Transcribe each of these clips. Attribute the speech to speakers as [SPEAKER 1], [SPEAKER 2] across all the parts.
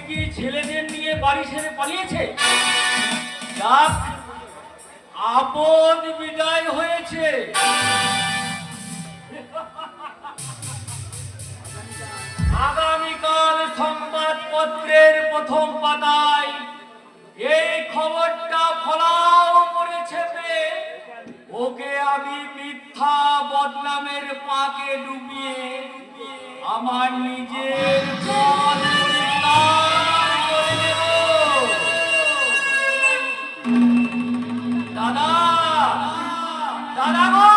[SPEAKER 1] কি ছেলেদের নিয়ে বাড়ি ছেড়ে পালিয়েছে? যাক, আপদ বিদায় হয়েছে। আগামীকাল সংবাদপত্রের প্রথম পাতায় এই খবরটা ফলাও করে ছেপে ওকে আমি মিথ্যা বদনামের পাকে ডুবিয়ে আমার নিজের পথ পরিত্যাগ করে দেব। দাদা, দাদা গো,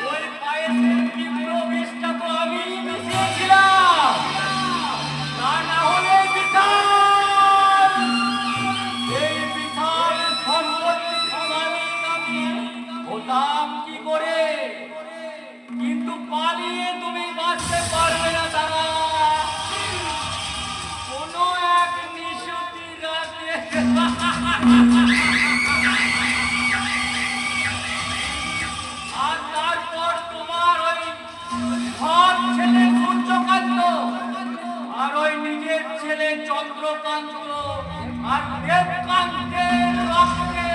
[SPEAKER 1] ওই পায়েসের তীব্র বিষটা তো আমি মিশিয়েছিলাম, তা না হলে বিশাল এই বিশাল সম্পত্তির মালিক আমি হতাম কি করে? কিন্তু পালিয়ে তুমি বাঁচতে পারবে না দাদা। কোনো এক নিশুতি রাতে আর তারপর তোমার ওই সৎ ছেলে সূর্যকান্ত আর ওই নিজের ছেলে চন্দ্রকান্ত আর দেবকান্তের রক্তে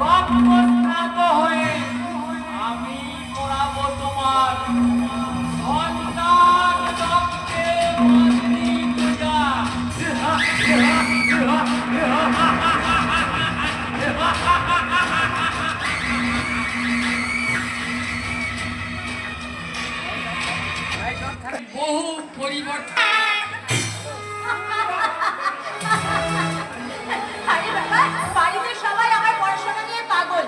[SPEAKER 1] রক্তস্নাত হয়ে আমি করাবো তোমার সন্তান রক্তে মাতৃ পূজা। বহু পরিবর্তন।
[SPEAKER 2] আরে বাবা, বাড়িতে সবাই আমার পড়াশোনা নিয়ে পাগল।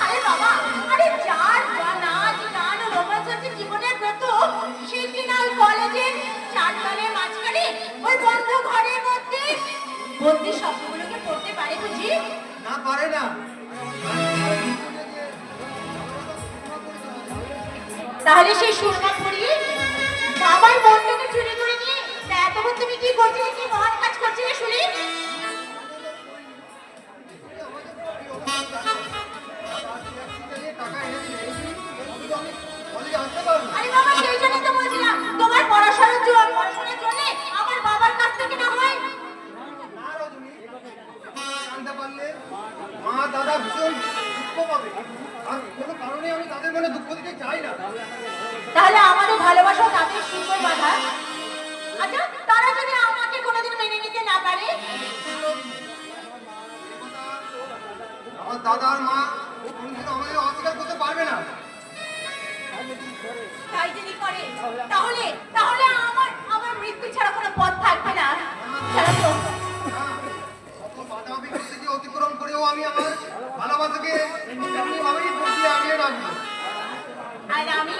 [SPEAKER 2] আরে বাবা, আরে যার নাচ গান ও রোমাঞ্চ হচ্ছে জীবনের প্রথম, সে কিনা ওই কলেজের চারতলের মাঝখানে ওই বন্ধ ঘরের মধ্যে বন্দি শব্দগুলোকে পড়তে পারে বুঝি?
[SPEAKER 3] না, পারে না।
[SPEAKER 2] তাহলে সেই সুরমা পড়িয়ে বাবার মনটাকে চুরি করে নিয়ে এতক্ষণ তুমি কি করছিলে, কি মহান কাজ করছিলে শুনি? আরে বাবা, সেই জন্য তো বলছিলাম তোমার পড়াশোনার জন্য আমার বাবার কাছ থেকে না হয়।
[SPEAKER 3] জানতে পারলে মা দাদা ভীষণ দুঃখ পাবে, আর কোনো কারণে আমি তাদের মনে দুঃখ দিতে চাই না।
[SPEAKER 2] তাহলে আমাদের ভালোবাসা তাদের সুন্দর বাধা। আচ্ছা, তারা যদি আমাকে কোনোদিন মেনে নিতে না পারে?
[SPEAKER 3] আমার দাদা আর মা কোনোদিনও আমাদের অস্বীকার করতে পারবে না।
[SPEAKER 2] তাই যদি করে তাহলে তাহলে আমার আমার মৃত্যু ছাড়া কোনো পথ থাকবে না। ছাড়া তো
[SPEAKER 3] অত বাধা বিপত্তিকে অতিক্রম করেও আমি আমার ভালোবাসাকে এমনিভাবেই বসিয়ে আনিয়ে রাখবো।
[SPEAKER 2] আর আমি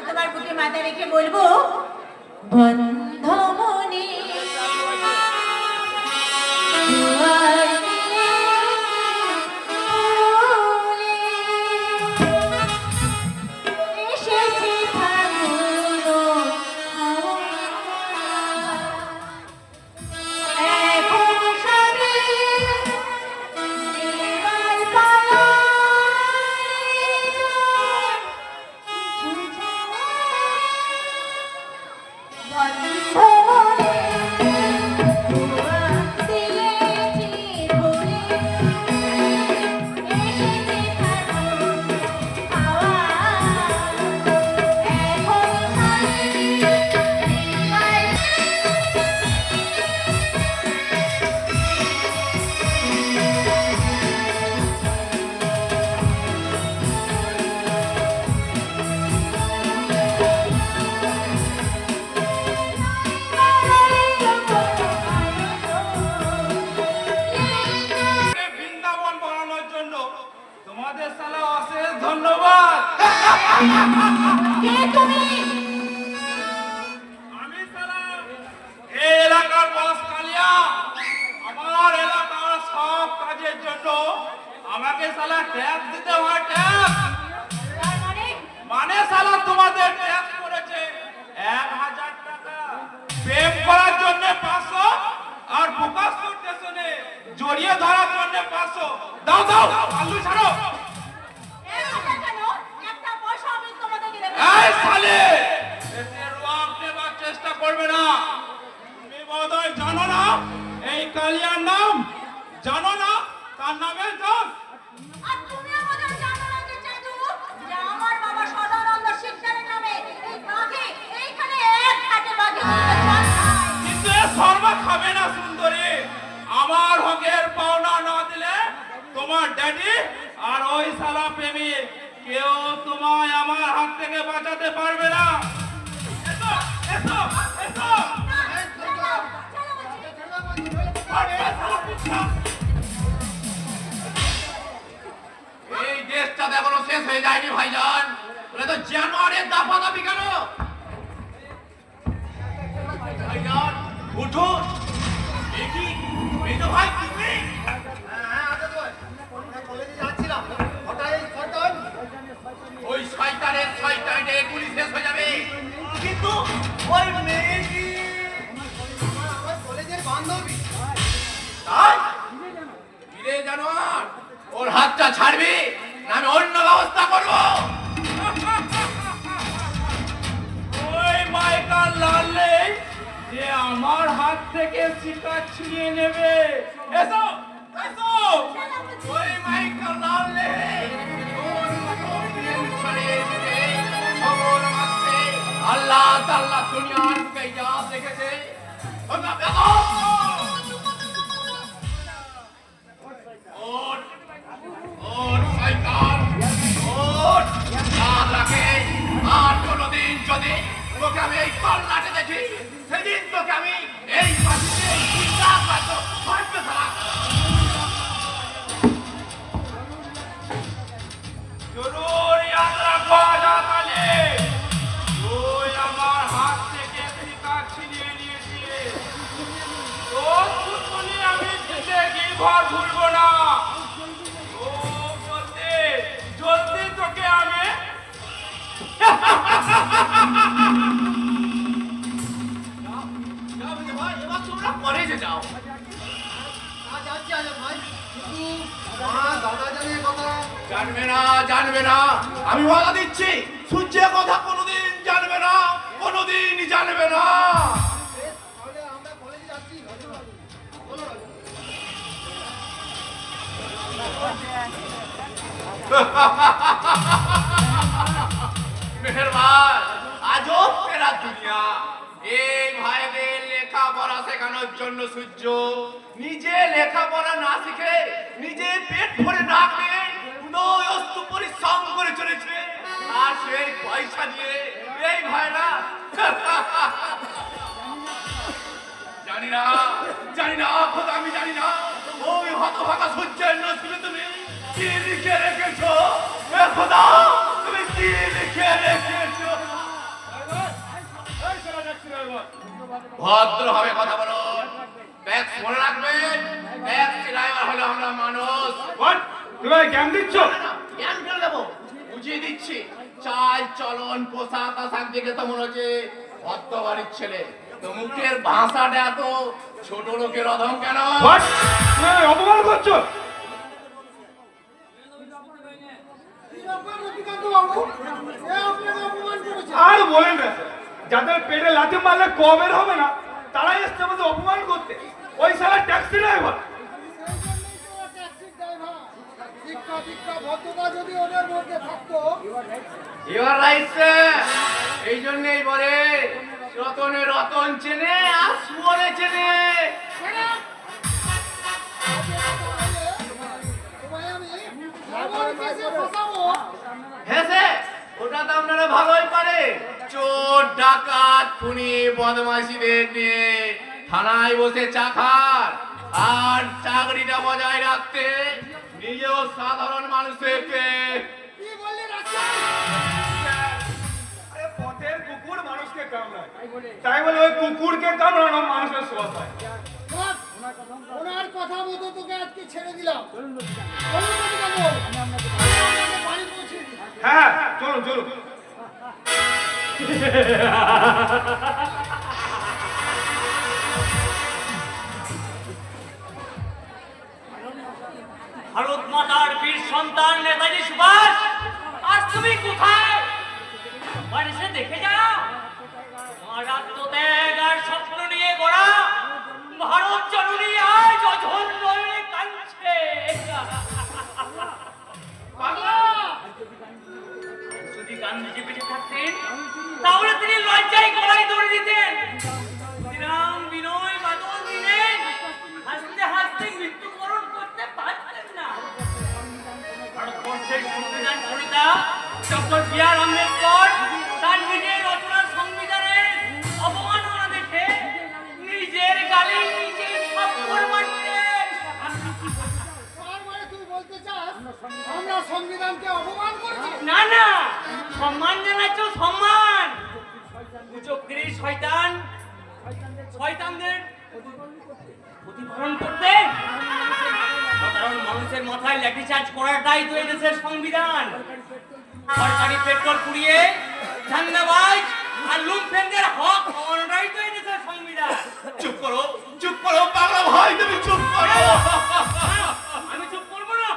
[SPEAKER 2] তোমার বুকে মাথা রেখে বলবো, বন্ধ মনে দুয়ার দিয়ে এসেছে ফাগুন হাওয়া। এখন সবে দেওয়াল
[SPEAKER 1] বৃন্দাবন বানানোর জন্য তোমাদের সালা অশেষ ধন্যবাদ।
[SPEAKER 2] কে তুমি?
[SPEAKER 1] আমি সালা এই এলাকার বস কালিয়া। আমার এলাকার সব কাজের জন্য আমাকে সালা ট্যাক্স দিতে হয়। ট্যাক্স
[SPEAKER 2] তার
[SPEAKER 1] মানে সালা তোমাদের ট্যাক্স করেছে 1000 টাকা, প্রেম করার জন্য 500 আর বুকাসপুর স্টেশনে জড়িয়ে ধরার জন্য 500। দাও দাও, আলু ছাড়ো।
[SPEAKER 2] একটা পয়সা আমি তোমাদেরকে দেব।
[SPEAKER 1] এই সালে এতে রোয়াব নেবার চেষ্টা করবে না। কালিয়ার নাম জানো না? তার নামে দোষ।
[SPEAKER 2] আর তুমি আমাদের জানো না যে জাদু যে আমার বাবা সদানন্দ শিকদারের নামে এই বাঘে এইখানে এক হাতে বাঘে জল খায়।
[SPEAKER 1] কিন্তু এ শর্মা খাবে না সুন্দরী। আমার হকের পাওনা না দিলে তোমার ড্যাডি আর ওই শালা প্রেমী কেউ তোমায় আমার হাত থেকে বাঁচাতে পারবে না। এসো এসো এসো।
[SPEAKER 4] এই দেশটা এখনো শেষ হয়ে যায়নি ভাইজান। বলে তো জানোয়ারের দাপাদাপি কেন? ভাইজান উঠুন। দেখি মেজো ভাই তুমি?
[SPEAKER 3] হ্যাঁ আচ্ছা তো আমরা কলেজে যাচ্ছিলাম হঠাৎ এই শয়তান
[SPEAKER 4] ওই শয়তানের শয়তানে গুলি শেষ হয়ে যাবে। কিন্তু ওই মেয়েটি
[SPEAKER 3] আমার কলেজের বান্ধবী।
[SPEAKER 4] তাই ফিরে জানোয়ার ওর হাতটা ছাড়বি না আমি অন্য ব্যবস্থা করবো।
[SPEAKER 1] ওই মাইকার লাললে যে আমার হাত থেকে শিকার ছিনিয়ে নেবে। এসো এসো।
[SPEAKER 4] ওই মাইকেল লাললে আল্লাহ তাল্লাহ দুনিয়ার বুকে ইজাজ রেখেছে। ওটা বেদো। ওঠ ওঠ শয়তান ওঠ। याद রাখে আর কোনোদিন যদি তোকে আমি এই কল্লাটে দেখি সেদিন তোকে আমি এই পাশে চিন্তা করতো মারবে সালা।
[SPEAKER 1] জরুর ইয়াদ রাখো আজাদ আলী, তুই আমার হাত থেকে শিকার ছিনিয়ে নিয়েছিস। তোর দুশ্মনী আমি জিন্দেগি ভর ভুলবো না। ও বলতে জলদি তোকে আমি
[SPEAKER 4] ভাই এবার তোমরা কলেজে যাও।
[SPEAKER 3] যাচ্ছি আজ ভাই কিন্তু মা দাদা জানে কথা
[SPEAKER 4] জানবে না জানবে না আমি ওয়াদা দিচ্ছি সূর্যের কথা কোনোদিন জানবে না কোনোদিন জানবে না।
[SPEAKER 3] তাহলে আমরা কলেজে যাচ্ছি বলো না
[SPEAKER 4] মেহেরবান আজব তেরা দুনিয়া। এই ভাইদের লেখাপড়া শেখানোর জন্য সূর্য নিজে লেখাপড়া না শিখে নিজে পেট ভরে না খেয়ে উদয়স্ত পরিশ্রম করে চলেছে আর সেই পয়সা দিয়ে এই ভাইরা জানি না খোদা আমি জানি না ওই হতভাগা সূর্যের নসিবে তুমি কি লিখে রেখেছো। এ খোদা তুমি কি লিখে রেখেছো। ভদ্রভাবে কথা বলো। ট্যাক্স মনে রাখবেন ট্যাক্স ড্রাইভার হলো আমরা মানুষ।
[SPEAKER 1] তুমি জ্ঞান দিচ্ছ?
[SPEAKER 4] জ্ঞান করে দেবো বুঝিয়ে দিচ্ছি। চাল চলন পোশাক আশাক দেখে তো মনে হচ্ছে ভদ্র বাড়ির ছেলে। তো মুখের ভাষাটা এত ছোট লোকের অধম কেন?
[SPEAKER 1] তুমি অপমান করছো। আর বলেন না, যাদের পেটে লাথি মারলে কবের হবে না তারাই এসছে আমাদের অপমান করতে। ওই শালা taxi driver.
[SPEAKER 4] Your right sir. এই জন্যই বলে রতনে রতন চেনে আর সুবনে চেনে। হ্যাঁ স্যার ওটা তো আপনারা ভালোই পারে। চোর ডাকাত খুনি বদমাশিদের নিয়ে থানায় বসে চা খান আর চাকরিটা বজায় রাখতে নিজেও সাধারণ মানুষকে
[SPEAKER 1] আরে পথের কুকুর মানুষকে কামড়ায়, তাই বলে ওই কুকুরকে কামড়ানো মানুষের স্বভাব হয়।
[SPEAKER 3] ওনার কথা মতো তোকে আজকে ছেড়ে দিলাম। বাড়ি পৌঁছে
[SPEAKER 1] হ্যাঁ চলো চলো।
[SPEAKER 5] ভারত মাতার বীর সন্তান নেতাজি সুভাষ, আজ তুমি কোথায়? একবার এসে দেখে যাও। তোমার আত্মত্যাগ আর স্বপ্ন নিয়ে গড়া ভারত জননী আজ অঝর নয়নে কাঁদছে।
[SPEAKER 4] পাগলা!
[SPEAKER 5] যদি গান্ধীজি বেঁচে থাকতেন তাহলে তিনি লজ্জায় গলায় দৌড়ে দিতেন। শ্রীরাম বিনয় বাদল দিলেন, হাসতে হাসতে মৃত্যুবরণ করতে পারতেন না। ভারতবর্ষের সংবিধান প্রণেতা ডক্টর বি.আর. আম্বেদকর তার নিজের রচনার সংবিধানের অবমাননা দেখে নিজের গালে নিজেই থাপ্পড় মারতেন।
[SPEAKER 3] তার মানে তুই বলতে চাস আমরা সংবিধানকে অপমান করছি?
[SPEAKER 5] না না, সম্মান জানাচ্ছ, সম্মান। কুচক্রী শয়তান শয়তানদের প্রতিফলন করতে সাধারণ মানুষের মাথায় লাঠিচার্জ করাটাই তো এই দেশের সংবিধান। সরকারি পেট্রোল পুড়িয়ে ধান্দাবাজ আর লুম্পেনদের হক খাওয়ানোটাই তো এই দেশের সংবিধান।
[SPEAKER 4] চুপ করো পাগলা ভাই, তুমি চুপ করো।
[SPEAKER 5] আমি চুপ করবো না।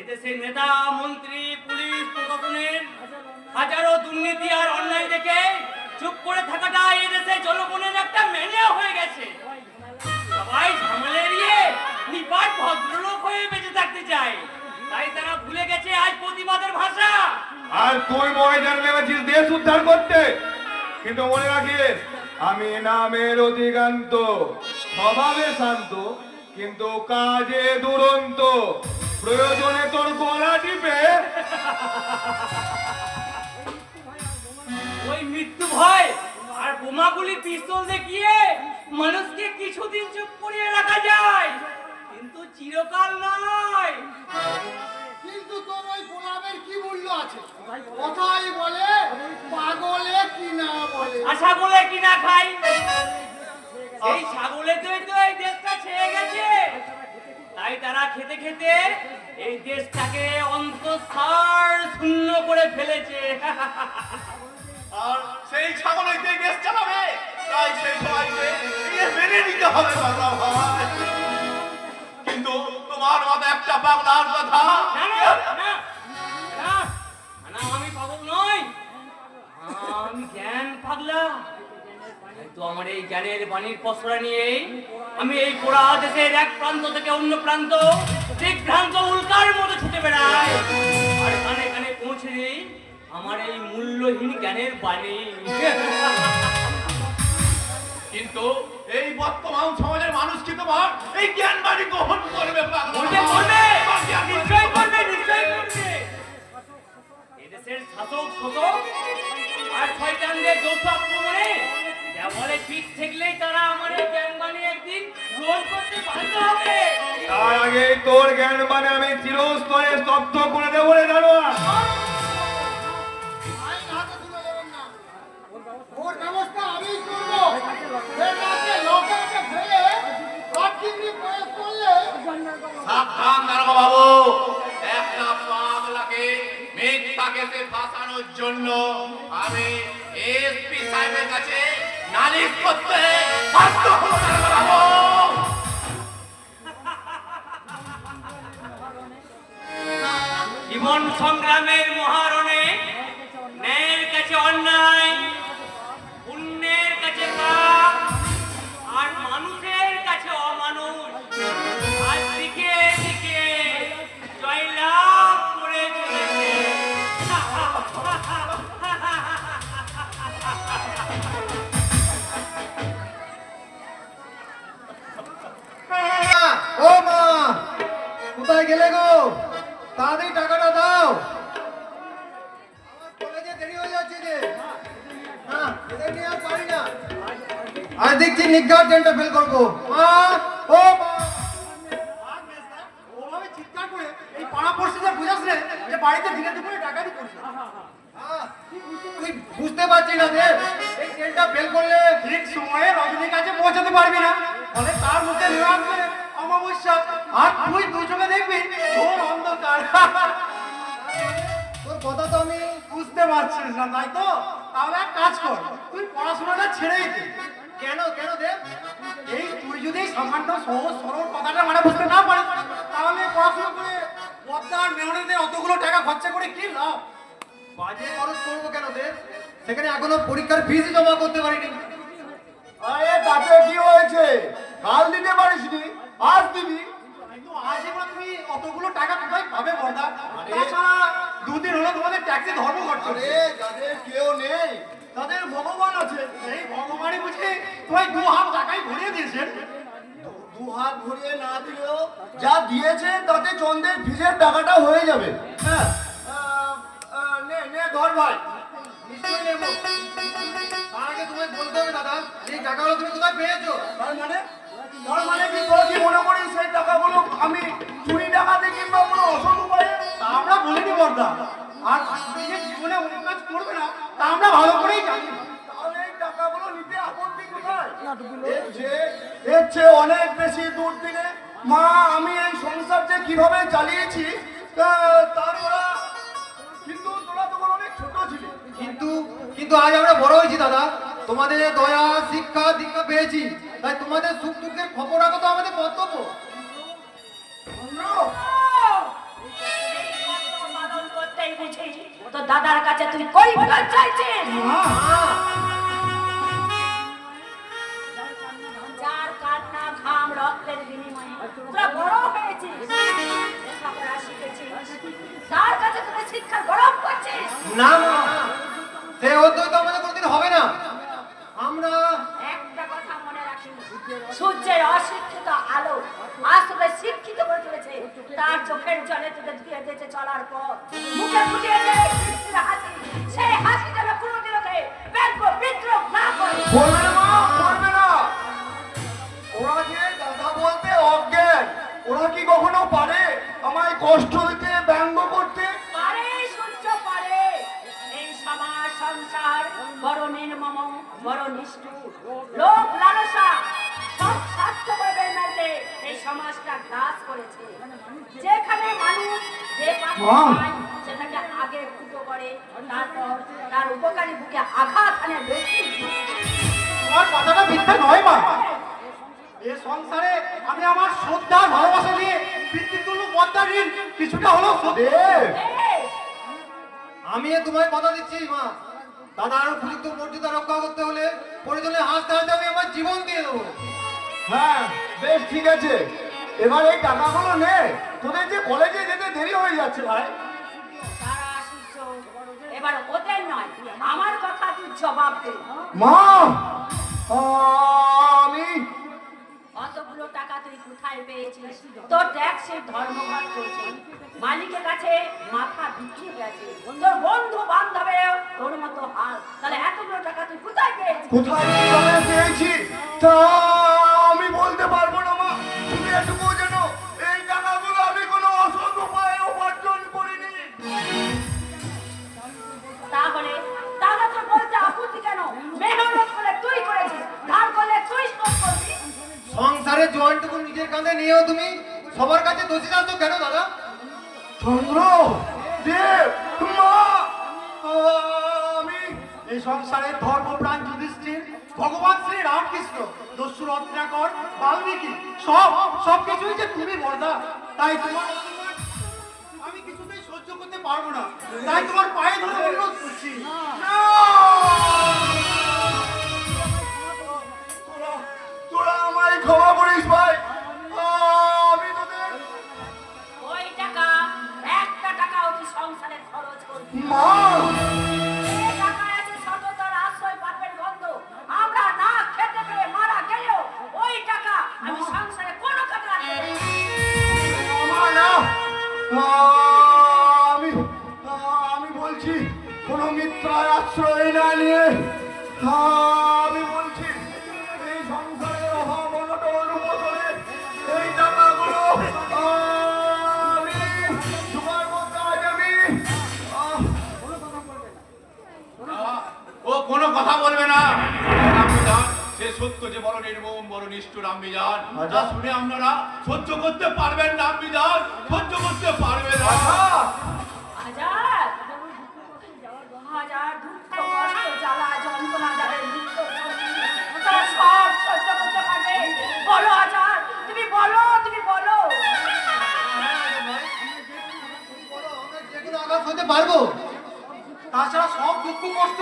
[SPEAKER 5] এদেশের নেতা মন্ত্রী পুলিশ প্রশাসনের হাজারো দুর্নীতি আর অন্যায় দেখে চুপ করে থাকাটা এদেশের জনগণের একটা মেনে হয়ে গেছে। সবাই ঝামেলা এড়িয়ে নিপাট ভদ্রলোক হয়ে বেঁচে থাকতে চায়, তাই তারা ভুলে গেছে আজ প্রতিবাদের ভাষা।
[SPEAKER 1] আর তুই ময়দান নেমেছিস দেশ উদ্ধার করতে, কিন্তু মনে রাখিস আমি নামের অধিকান্ত, স্বভাবে শান্ত, কিন্তু কাজে দুরন্ত। প্রয়োজনে তোর গলা টিপে
[SPEAKER 5] ওই মৃত্যু ভয় আর বোমাগুলি পিস্তল দেখিয়ে মানুষকে কিছুদিন চুপ করিয়ে রাখা যায়, কিন্তু চিরকাল নয়।
[SPEAKER 3] কিন্তু তোর ওই গোলামের কি মূল্য আছে? কথাই বলে পাগলে কি না বলে।
[SPEAKER 5] ছাগলে কিনা খাই, এই ছাগলে তো এই দেশটা ছেয়ে গেছে, তাই তারা খেতে খেতে এই দেশটাকে অন্তঃসার শূন্য করে ফেলেছে।
[SPEAKER 4] আর সেই ছাগল হইতে দেশ চালাবে, তাই সেই সবাইকে নিয়ে মেনে নিতে হবে পাগলা ভাই। কিন্তু তোমার মতো একটা পাগলার কথা
[SPEAKER 5] না না না না না, আমি পাগল নই, আমি জ্ঞান পাগলা। তো আমার এই জ্ঞানের বাণীর পসরা নিয়ে আমি এই গোড়া দেশের এক প্রান্ত থেকে অন্য প্রান্ত দিগ্ভ্রান্ত উল্কার মতো ছুটে বেড়াই, আর কানে কানে পৌঁছে দিই আমার এই মূল্যহীন জ্ঞানের বাণী।
[SPEAKER 4] কিন্তু এই বর্তমান সমাজের মানুষ কি তোমার এই জ্ঞান বাণী গ্রহণ করবে পাগলা
[SPEAKER 5] করবে
[SPEAKER 4] ভাই?
[SPEAKER 5] করবে নিশ্চয় করবে নিশ্চয় করবে। এদেশের শাসক শোষক আর শয়তানদের যৌথ আক্রমণে দেওয়ালে পিঠ ঠেকলেই তারা আমার এই জ্ঞান বাণী একদিন গ্রহণ করতে বাধ্য হবে।
[SPEAKER 1] তার আগে তোর জ্ঞান মানে আমি চিরস্তরে স্তব্ধ করে দেবো রে জানোয়ার।
[SPEAKER 3] আইন হাতে তুলে দেবেন না, ওর ব্যবস্থা আমিই করবো। এটাকে লকাপে ফেলে লাঠিগুলি প্রয়োগ করলে
[SPEAKER 4] সাবধান দারোগা বাবু, একটা পাগলাকে মিথ্যা কেসে ফাঁসানোর জন্য আমি এসপি সাহেবের কাছে নালিশ করতে বাধ্য হবো দারোগা বাবু।
[SPEAKER 5] জীবন সংগ্রামের মহারণে ন্যায়ের কাছে অন্যায়, পুণ্যের কাছে পাপ, আর মানুষের কাছে অমানুষ আজ দিকে দিকে জয়লাভ করে চলেছে।
[SPEAKER 3] ও মা, কোথায় গেলে গো? তাড়াতাড়ি টাকাটা দাও, আমার কলেজে দেরি হয়ে যাচ্ছে যে। না, এদের নিয়ে আর পারি না। আজ দেখছি নিজ্ঞার ট্রেনটা ফেল করবো। মা, ও মা। ওভাবে চিৎকার করে এই পাড়া পড়শিতে বুঝাস রে যে বাড়িতে দিনে দুপুরে ডাকাতি করছে। তুই বুঝতে পারছিস না যে এই ট্রেনটা ফেল করলে ঠিক সময়ে রজনীর কাছে পৌঁছাতে পারবি না, ফলে তার মুখে নেমে আসবে অমাবস্যা, আর তুই দুই চোখে দেখবি ঘোর অন্ধকার। তোর কথা তো আমি বুঝতে পারছিস না, তাই তো? তাহলে এক কাজ কর, তুই পড়াশোনাটা ছেড়েই দে। কেন কেন দেব? এই তুই যদি সামান্য সহজ সরল কথাটা মানে বুঝতে না পারিস, তাহলে পড়াশোনা করে পদ্মা আর মেয়নেদের অতগুলো টাকা খরচা করে কি লাভ? বাজে খরচ করবো কেন দেব? সেখানে এখনো পরীক্ষার ফিসই জমা করতে পারিনি। আরে তাতে কি হয়েছে? কাল দিতে পারিসনি, আজ দিবি। কিন্তু আজ এবার তুমি অতগুলো টাকা কোথায় পাবে বর্দা? তাছাড়া দুদিন হলো তোমাদের ট্যাক্সি ধর্মঘট চলছে। যাদের কেউ নেই তাদের ভগবান আছে। এই ভগবানই বুঝি তোমায় 2 হাত টাকাই ভরিয়ে দিয়েছেন। 2 হাত ভরিয়ে না দিলেও যা দিয়েছেন তাতে চন্দ্রের ফিজের টাকাটা হয়ে যাবে। হ্যাঁ, নে নে ধর ভাই, নিশ্চয়ই নেবো। তার আগে তোমায় বলতে হবে দাদা, এই টাকাগুলো তুমি কোথায় পেয়েছো? তার মানে কি তোরা কি মনে করিস সেই টাকাগুলো আমি চুরি ডাকাতি কিংবা কোনো অসৎ উপায়ে? তা আমরা বলিনি বর্দা, আর তুমি যে জীবনে অন্য কাজ করবে না তা আমরা ভালো করেই জানি। তাহলে এই টাকাগুলো নিতে আপত্তি কোথায়? এর চেয়ে অনেক বেশি দূর দিনে মা আমি এই সংসার যে কিভাবে চালিয়েছি তার ওরা, কিন্তু তোরা তখন অনেক ছোট ছিলি। কিন্তু আজ আমরা বড় হয়েছি দাদা, তোমাদের দয়া শিক্ষা দীক্ষা পেয়েছি, তাই তোমাদের সুখ দুঃখের খবর রাখা তো আমাদের কর্তব্য।
[SPEAKER 2] পালন করতেই বুঝি তো দাদার কাছে তুই কৈফিয়ত চাইছিস। যার কান্না ঘাম রক্তের বিনিময়ে তোরা বড় হয়েছিস, লেখাপড়া শিখেছিস, তার কাছে তোরা শিক্ষার গরম করছিস।
[SPEAKER 3] না মা, সে হতে তো আমাদের কোনোদিন হবে না। আমরা
[SPEAKER 2] একটা কথা মনে রাখিস, সূর্যের অশিক্ষিত আলো আজ তোকে শিক্ষিত করে তুলেছে। তার চোখের জলে তোকে ধুয়ে দিয়েছে চলার পর, মুখে ফুটিয়েছে তৃপ্তির হাসি। সেই হাসি যেন কোনোদিন ওকে ব্যঙ্গ বিদ্রোহ না করে।
[SPEAKER 3] বলবে না মা, বলবে না। ওরা যে দাদা বলতে অজ্ঞান, ওরা কি কখনো পারে আমায় কষ্ট দিতে, ব্যঙ্গ করতে?
[SPEAKER 2] পারে সূর্য পারে। এই সমাজ সংসার বড় নির্মম, বড় নিষ্ঠুর। লোভ লালসা সব স্বার্থ করে বেলমেলতে এই সমাজটা গ্রাস করেছে। যেখানে মানুষ যে পাত্র পায় সেটাকে আগে ফুটো করে, তারপর তার উপকারী বুকে আঘাত আনে বেশি।
[SPEAKER 3] তোমার কথাটা মিথ্যা নয় মা। এই সংসারে আমি আমার শ্রদ্ধা ভালোবাসা দিয়ে পিতৃতুল্য বদ্দার ঋণ কিছুটা হলেও শোধ। আমি তোমায় কথা দিচ্ছি মা, দাদার উপযুক্ত মর্যাদা রক্ষা করতে হলে প্রয়োজনে হাসতে হাসতে আমি আমার জীবন দিয়ে দেবো। হ্যাঁ বেশ ঠিক আছে, এবার এই টাকাগুলো নে, তোদের যে কলেজে যেতে দেরি হয়ে যাচ্ছে ভাই।
[SPEAKER 2] তারা সূর্য এবার ওদের নয়, আমার কথা তুই জবাব দে।
[SPEAKER 3] মা আমি
[SPEAKER 2] অতগুলো টাকা তুই কোথায় পেয়েছিস? তোর ট্যাক্সের ধর্মঘট চলছে, মালিকের কাছে মাথা বিক্রি হয়েছে, তোর বন্ধু বান্ধবেও তোর মতো হাল। তাহলে এতগুলো টাকা তুই কোথায় পেয়েছিস?
[SPEAKER 3] কোথায় কিভাবে পেয়েছি তা আমি বলতে পারবো না মা, তুমি এটুকু জানো এই টাকাগুলো আমি কোনো অসৎ উপায়ে উপার্জন করিনি।
[SPEAKER 2] তাহলে তাহলে তো বলতে আপত্তি কেন? মেহনত করে তুই করেছিস, ধার করলে তুই শোধ করবি।
[SPEAKER 3] সংসারের জোয়ানটুকু নিজের কাঁধে নিয়েও তুমি সবার কাছে দোষী চাচ্ছ কেন দাদা? চন্দ্র দেব মা, আমি এই সংসারের ধর্মপ্রাণ যুধিষ্ঠির, ভগবান শ্রী রামকৃষ্ণ, দস্যু রত্নাকর, বাল্মীকি সব কিছুই যে তুমি বর্দা, তাই তোমার অপমান আমি কিছুতেই সহ্য করতে পারবো না। তাই তোমার পায়ে ধরে অনুরোধ করছি, তোরা আমায় ক্ষমা করিস ভাই। আমি তোদের
[SPEAKER 2] ওই টাকা একটা টাকাও তুই সংসারে খরচ করবি না।
[SPEAKER 3] মা
[SPEAKER 2] এই টাকায় আছে সততার আশ্রয় পাবেন গন্ধ। আমরা না খেতে পেয়ে মারা গেলেও ওই টাকা আমি সংসারে কোনো কাজে লাগবে না।
[SPEAKER 3] আমি বলছি কোনো মিথ্যার আশ্রয় না নিয়ে আমি বলছি এই সংসারের অভাব অনটন উপসরে এই টাকাগুলো আমি জোগাড় করতে হয়। আমি
[SPEAKER 4] ও কোনো কথা বলবে না। রামবিজান, সে সত্য যে বড় নির্মম, বড় নিষ্ঠুর রামবিজান, যা শুনে আপনারা সহ্য করতে পারবেন না। রামবিজান সহ্য করতে পারবে না।
[SPEAKER 2] হাজার হাজার দুঃখ কষ্ট জ্বালা যন্ত্রণা যাদের মৃত্যু তারা সব সহ্য করতে পারবে। বলো হাজার, তুমি বলো, তুমি বলো।
[SPEAKER 3] যেগুলো আঘাত হতে পারবো, তাছাড়া সব দুঃখ কষ্ট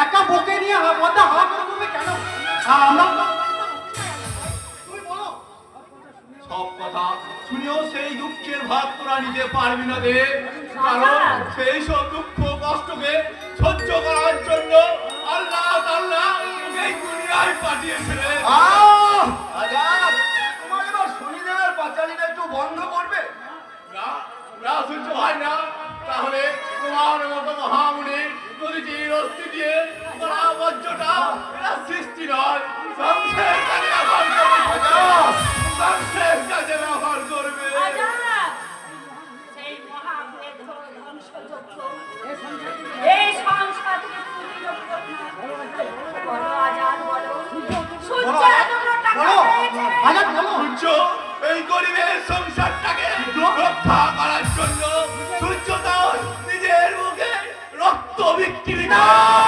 [SPEAKER 3] একা বুকে নিয়ে বদ্ধা হাত করবে কেন? আর আমরা
[SPEAKER 4] পারবি না দেব, কারণ সেই সব দুঃখ কষ্টকে সহ্য করার জন্য আল্লাহ তাআলা এই দুনিয়ায় পাঠিয়েছিলেন।
[SPEAKER 3] আজাদ, তোমার এবার শনিদেবের পাঁচালিটা একটু বন্ধ করবে?
[SPEAKER 4] না না সহ্য হয় না, তাহলে তোমার মতো মহামুনি যদি চিরস্তি দিয়ে পরামর্শটা এটা সৃষ্টি নয়, সংসার কাজে ব্যবহার করবে। সংসার কাজে ব্যবহার করবে।
[SPEAKER 2] আজাদ, সেই মহামেধ ধ্বংসযজ্ঞ এই সংসারকে তুমি রক্ষা বলো। আজাদ বলো, সূর্য এতগুলো টাকা
[SPEAKER 3] বলো,
[SPEAKER 2] পেয়েছে।
[SPEAKER 3] আজাদ বলো।
[SPEAKER 4] সূর্য এই গরিবের সংসারটাকে রক্ষা করার জন্য সূর্য তার নিজের মুখে রক্ত বিক্রি করে।